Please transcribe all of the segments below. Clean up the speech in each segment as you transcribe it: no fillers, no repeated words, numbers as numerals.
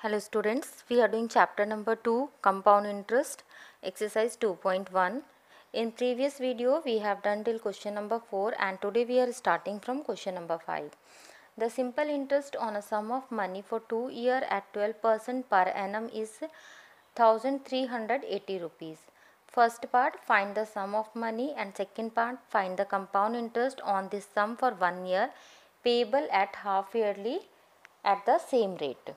Hello students, we are doing chapter number 2, compound interest, exercise 2.1. In previous video we have done till question number 4 and today we are starting from question number 5. The simple interest on a sum of money for 2 years at 12% per annum is 1380 rupees. First part, find the sum of money, and second part, find the compound interest on this sum for 1 year payable at half yearly at the same rate.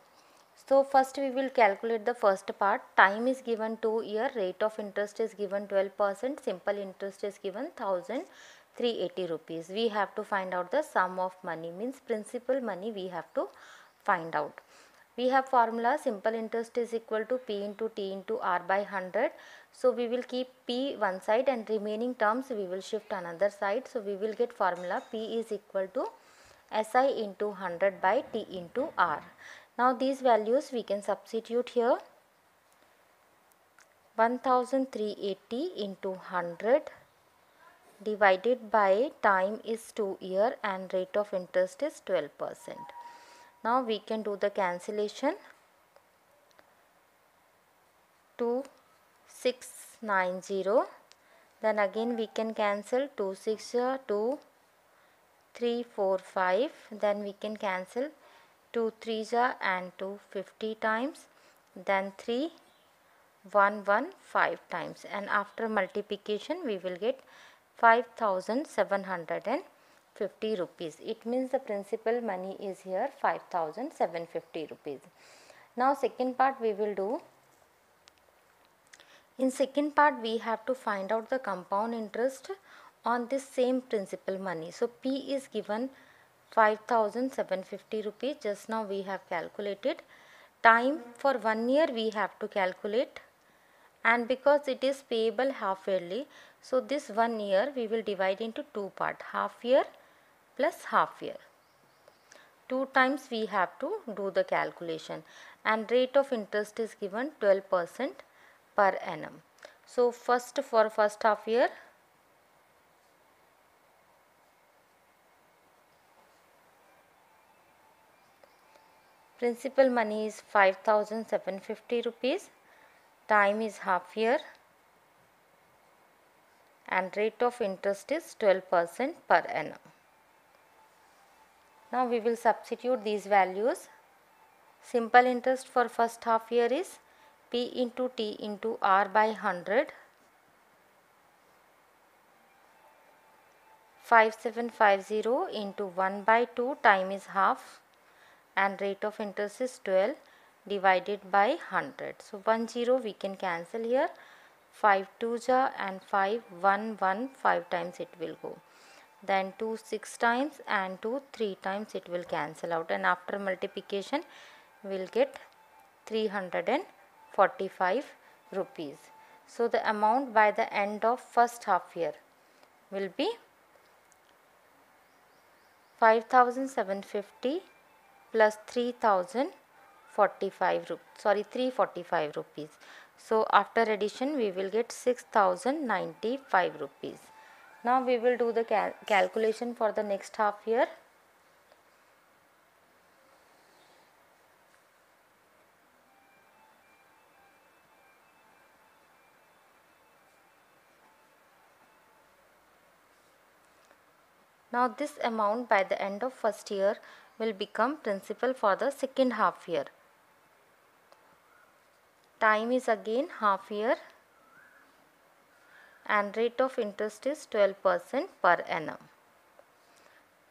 So first we will calculate the first part. Time is given 2 year, rate of interest is given 12%, simple interest is given 1380 rupees. We have to find out the sum of money, means principal money we have to find out. We have formula, simple interest is equal to P into T into R by 100. So we will keep P one side and remaining terms we will shift another side. So we will get formula P is equal to SI into 100 by T into R. Now these values we can substitute here. 1380 into 100 divided by time is 2 year and rate of interest is 12%. Now we can do the cancellation. 2690, then again we can cancel 2 6 2 3 4 5, then we can cancel 2 3 and 2 50 times, then 3 1 1 5 times, and after multiplication we will get 5750 rupees. It means the principal money is here 5750 rupees. Now second part we will do. In second part we have to find out the compound interest on this same principal money. So P is given 5750 rupees, just now we have calculated. Time for 1 year we have to calculate, and because it is payable half yearly, so this 1 year we will divide into two parts, half year plus half year. 2 times we have to do the calculation, and rate of interest is given 12% per annum. So first, for first half year, principal money is 5750 rupees, time is half year, and rate of interest is 12% per annum. Now we will substitute these values. Simple interest for first half year is P into T into R by 100, 5750 into 1 by 2, time is half, and rate of interest is 12 divided by 100. So 10 we can cancel here, 5 2 and 5 1 1 5 times it will go, then 2 6 times and 2 3 times it will cancel out, and after multiplication we will get 345 rupees. So the amount by the end of first half year will be 5750 plus 345 rupees. So after addition we will get 6095 rupees. Now we will do the calculation for the next half year. Now this amount by the end of first year will become principal for the second half year. Time is again half year, and rate of interest is 12% per annum.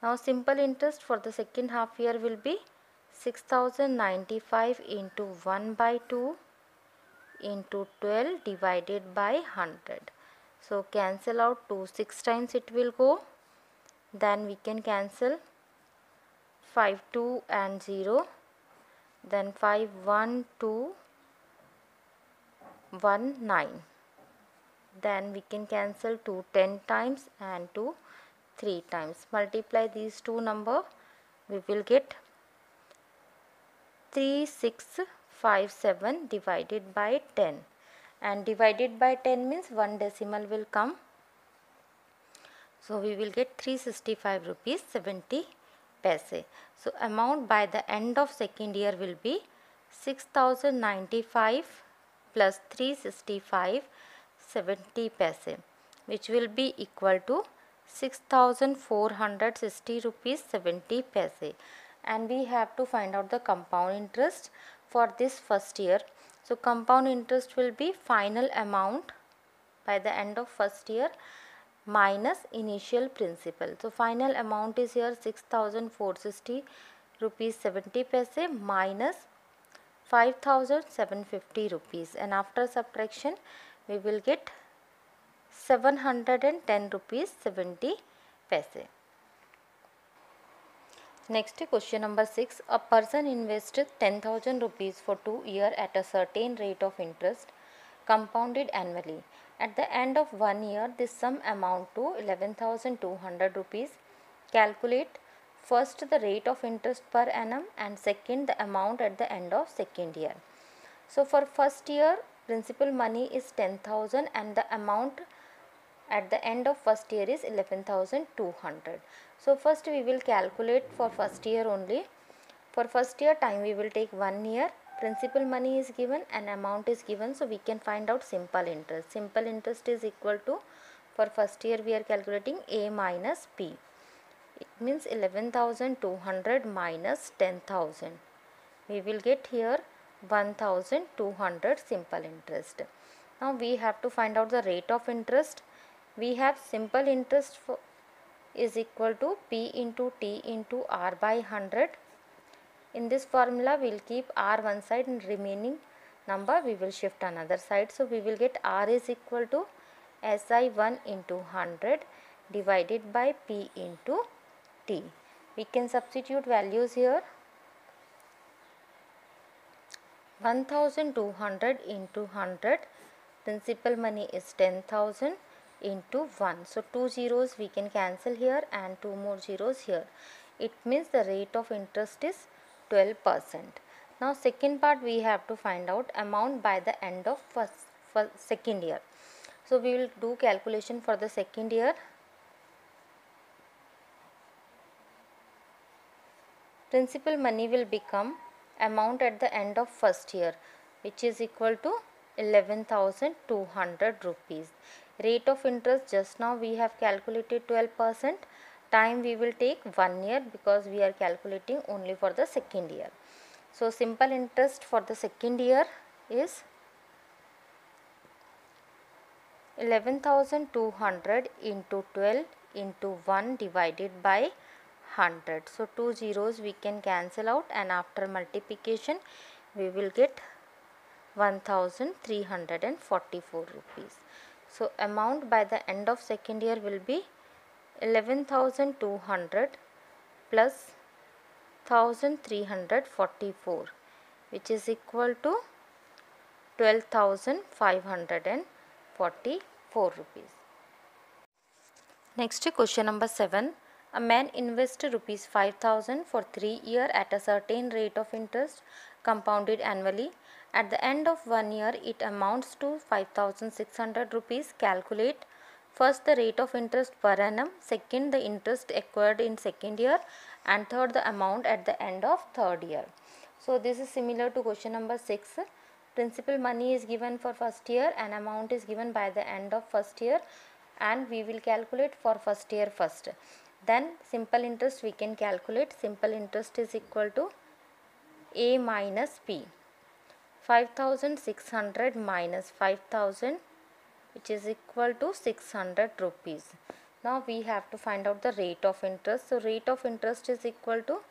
Now simple interest for the second half year will be 6095 into 1 by 2 into 12 divided by 100. So cancel out 2 6 times it will go, then we can cancel 5 2 and 0, then 5 1 2 1 9, then we can cancel 2 10 times and 2 3 times. Multiply these two number, we will get 3657 divided by 10, and divided by 10 means one decimal will come. So we will get 365 rupees 70 paise. So amount by the end of second year will be 6095 plus 365.70 paise, which will be equal to 6460 rupees 70 paise. And we have to find out the compound interest for this first year. So compound interest will be final amount by the end of first year minus initial principal. So final amount is here 6460 rupees 70 paise minus 5750 rupees, and after subtraction we will get 710 rupees 70 paise. Next question number 6. A person invested 10,000 rupees for 2 years at a certain rate of interest compounded annually. At the end of 1 year, this sum amount to 11,200 rupees. Calculate first the rate of interest per annum and second the amount at the end of second year. So for first year, principal money is 10,000 and the amount at the end of first year is 11,200. So first we will calculate for first year only. For first year time we will take 1 year. Principal money is given and amount is given, so we can find out simple interest. Simple interest is equal to, for first year we are calculating A minus P. It means 11,200 minus 10,000. We will get here 1,200 simple interest. Now we have to find out the rate of interest. We have simple interest is equal to P into T into R by 100. In this formula we will keep R one side and remaining number we will shift another side. So we will get R is equal to SI1 into 100 divided by P into T. We can substitute values here. 1,200 into 100, principal money is 10,000 into 1. So 2 zeros we can cancel here and 2 more zeros here. It means the rate of interest is 12%. Now second part we have to find out amount by the end of second year. So we will do calculation for the second year. Principal money will become amount at the end of first year, which is equal to 11,200 rupees. Rate of interest just now we have calculated 12%. Time we will take 1 year because we are calculating only for the second year. So simple interest for the second year is 11,200 into 12 into 1 divided by 100. So 2 zeros we can cancel out and after multiplication we will get 1,344 rupees. So amount by the end of second year will be 11,200 plus 1,344, which is equal to 12,544 rupees. Next question number 7. A man invested rupees 5,000 for 3 years at a certain rate of interest compounded annually. At the end of 1 year, it amounts to 5,600 rupees. Calculate first the rate of interest per annum, second the interest acquired in second year, and third the amount at the end of third year. So this is similar to question number 6. Principal money is given for first year and amount is given by the end of first year, and we will calculate for first year first. Then simple interest we can calculate. Simple interest is equal to A minus P. 5,600 minus 5,000, which is equal to 600 rupees. Now we have to find out the rate of interest. So rate of interest is equal to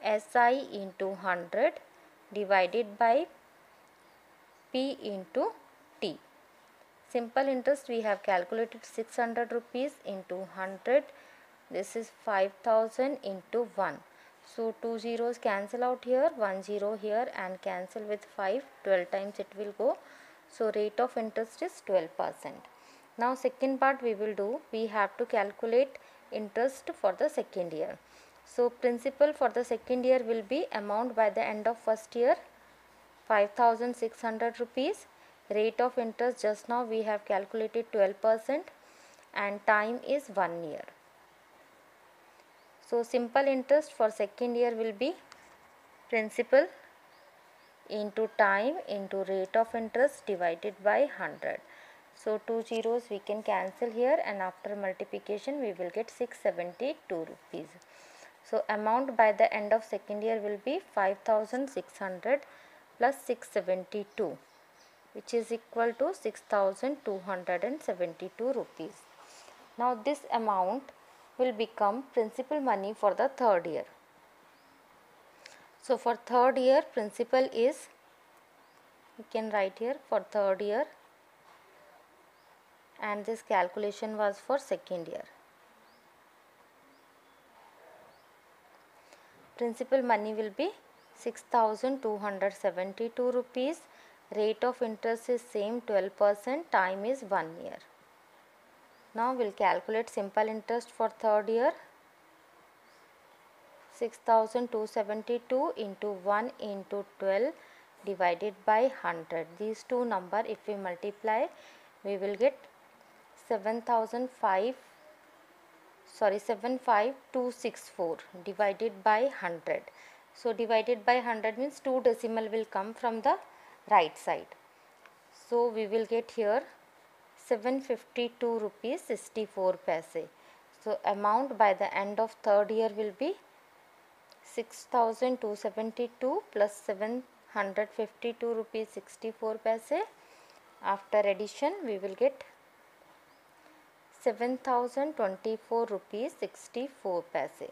SI into 100 divided by P into T. Simple interest we have calculated 600 rupees into 100. This is 5,000 into 1. So 2 zeros cancel out here, 1 zero here and cancel with 5, 12 times it will go. So rate of interest is 12%. Now second part we will do, we have to calculate interest for the second year. So principal for the second year will be amount by the end of first year 5,600 rupees. Rate of interest just now we have calculated 12% and time is 1 year. So simple interest for second year will be principal into time into rate of interest divided by 100. So 2 zeros we can cancel here, and after multiplication we will get 672 rupees. So amount by the end of second year will be 5600 plus 672, which is equal to 6272 rupees. Now this amount will become principal money for the third year. So for third year, principal is, you can write here for third year, and this calculation was for second year. Principal money will be 6272 rupees. Rate of interest is same 12%. Time is 1 year. Now we'll calculate simple interest for third year. 6272 into 1 into 12 divided by 100. These two number if we multiply, we will get 75264 divided by 100. So divided by 100 means 2 decimal will come from the right side. So we will get here 752 rupees 64 paise. So amount by the end of third year will be 6272 plus 752 rupees 64 paise. After addition we will get 7024 rupees 64 paise.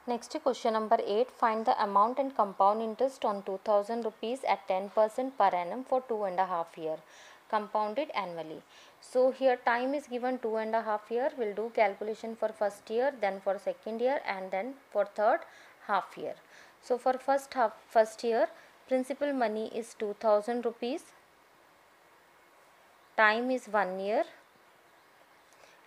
Next question number 8. Find the amount and compound interest on 2000 rupees at 10% per annum for 2.5 years, compounded annually. So here time is given 2.5 years. We'll do calculation for first year, then for second year, and then for third half year. So for first year, principal money is 2000 rupees. Time is 1 year,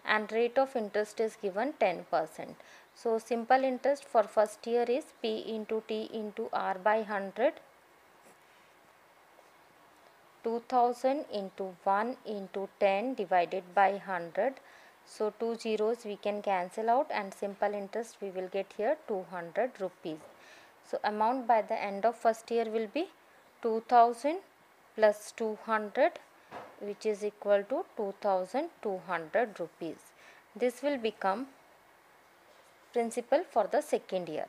and rate of interest is given 10%. So simple interest for first year is P into T into R by 100. 2000 into 1 into 10 divided by 100. So 2 zeros we can cancel out, and simple interest we will get here 200 rupees. So amount by the end of first year will be 2000 plus 200, which is equal to 2200 rupees. This will become principal for the second year.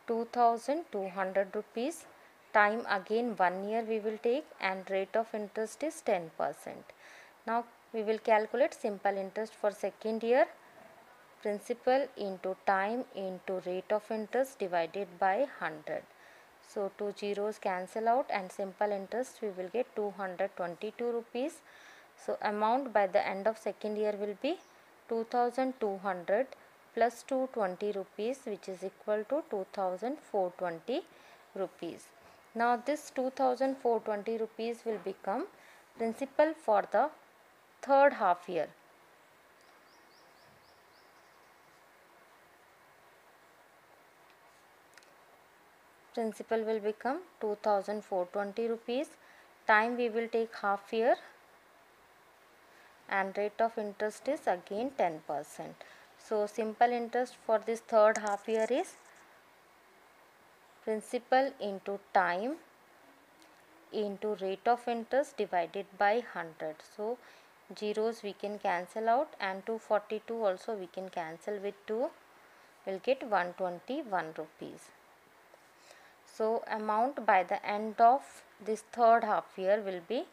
₹2,200. Time again 1 year we will take, and rate of interest is 10%. Now we will calculate simple interest for second year. Principal into time into rate of interest divided by 100. So 2 zeros cancel out, and simple interest we will get 222 rupees. So amount by the end of second year will be 2200 plus 220 rupees, which is equal to 2420 rupees. Now this 2420 rupees will become principal for the third half year. Principal will become 2420 rupees. Time we will take half year, and rate of interest is again 10%. So simple interest for this third half year is principal into time into rate of interest divided by 100. So zeros we can cancel out, and 242 also we can cancel with 2. We'll get 121 rupees. So amount by the end of this third half year will be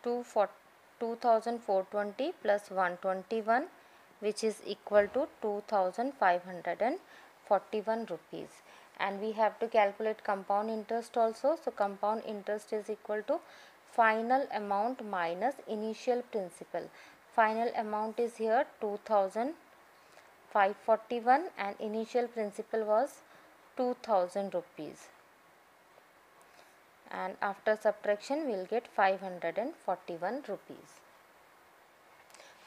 2420 plus 121, which is equal to 2541 rupees. And we have to calculate compound interest also. So compound interest is equal to final amount minus initial principal. Final amount is here 2541, and initial principal was 2000 rupees, and after subtraction we will get 541 rupees.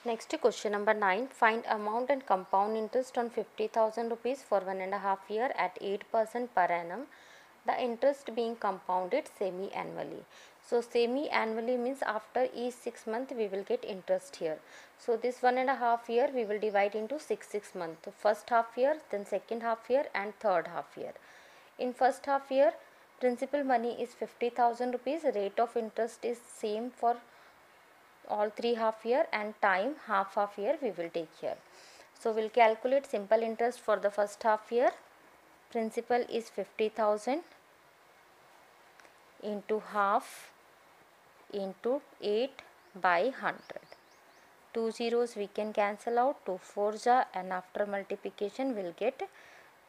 Next question number 9. Find amount and compound interest on 50,000 rupees for 1.5 years at 8% per annum, the interest being compounded semi-annually. So semi annually means after each 6 months we will get interest here. So this 1.5 year we will divide into 6 months. First half year, then second half year and third half year. In first half year, principal money is 50,000 rupees. Rate of interest is same for all 3 half year, and time half year we will take here. So we'll calculate simple interest for the first half year. Principal is 50,000 into half into 8 by 100. 2 zeros we can cancel out, 2 fours are, and after multiplication we'll get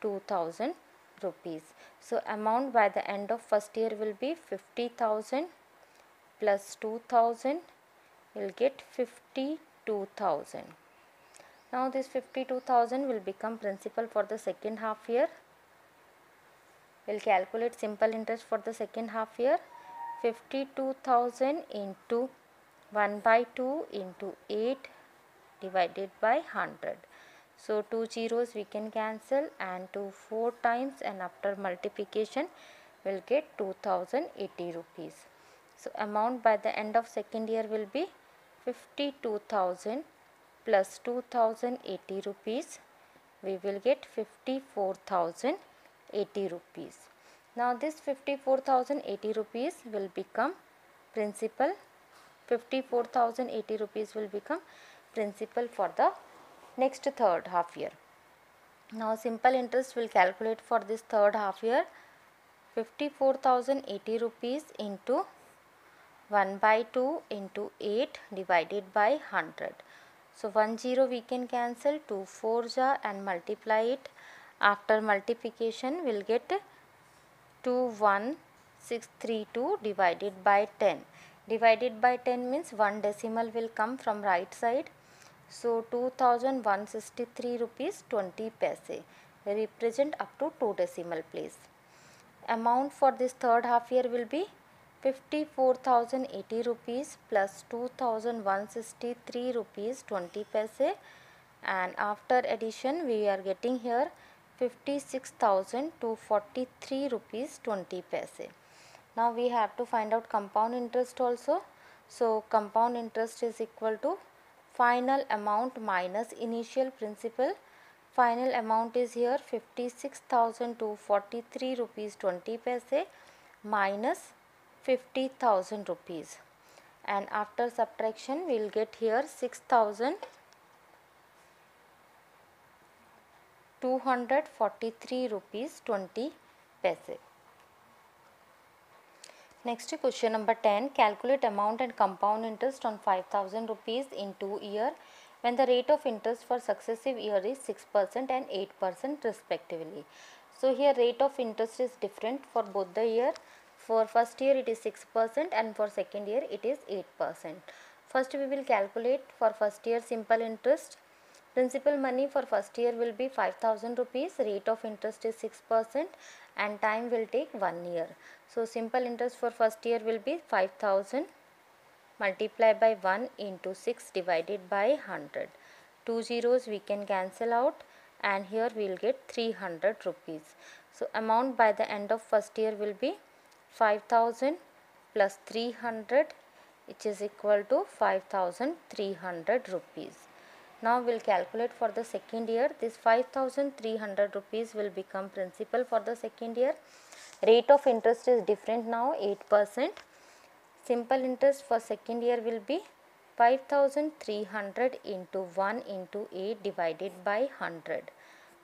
2000 rupees. So amount by the end of first year will be 50,000 plus 2000 will get 52,000. Now this 52,000 will become principal for the second half year. We'll calculate simple interest for the second half year. 52,000 into 1 by 2 into 8 divided by 100. So 2 zeros we can cancel and 2 4 times, and after multiplication we'll get 2080 rupees. So amount by the end of second year will be 52,000 plus 2080 rupees. We will get 54,080 rupees. Now this 54,080 rupees will become principal. 54,080 rupees will become principal for the next third half year. Now simple interest will calculate for this third half year. 54,080 rupees into 1 by 2 into 8 divided by 100. So 1 0 we can cancel, 2 4s are, and multiply it. After multiplication we'll get 21632 divided by 10. Divided by 10 means 1 decimal will come from right side. So 2163 rupees 20 paise. Represent up to 2 decimal place. Amount for this third half year will be 54,080 rupees plus 2163 rupees 20 paise, and after addition we are getting here 56,243 rupees 20 paise. Now we have to find out compound interest also. So compound interest is equal to final amount minus initial principal. Final amount is here 56,243 rupees 20 paise minus 50,000 rupees, and after subtraction we will get here 6,243 rupees 20 paise. Next question number 10. Calculate amount and compound interest on 5,000 rupees in 2 years when the rate of interest for successive year is 6% and 8% respectively. So here rate of interest is different for both the year. For first year it is 6% and for second year it is 8%. First we will calculate for first year simple interest. Principal money for first year will be 5,000 rupees. Rate of interest is 6% and time will take 1 year. So simple interest for first year will be 5,000 multiplied by 1 into 6 divided by 100. 2 zeros we can cancel out, and here we will get 300 rupees. So amount by the end of first year will be 5,000 plus 300, which is equal to 5,300 rupees. Now we will calculate for the second year. This 5,300 rupees will become principal for the second year. Rate of interest is different now, 8%. Simple interest for second year will be 5,300 into 1 into 8 divided by 100.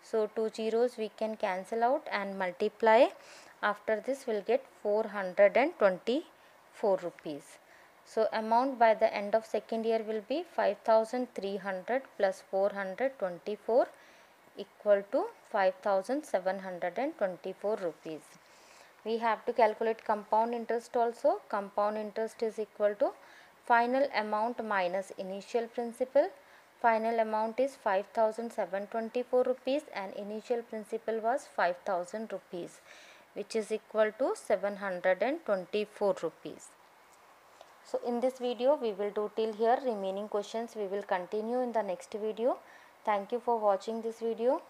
So 2 zeros we can cancel out and multiply. After this we will get 424 rupees. So amount by the end of second year will be 5,300 plus 424 equal to 5,724 rupees. We have to calculate compound interest also. Compound interest is equal to final amount minus initial principal. Final amount is 5,724 rupees and initial principal was 5,000 rupees, which is equal to 724 rupees. So in this video we will do till here. Remaining questions we will continue in the next video. Thank you for watching this video.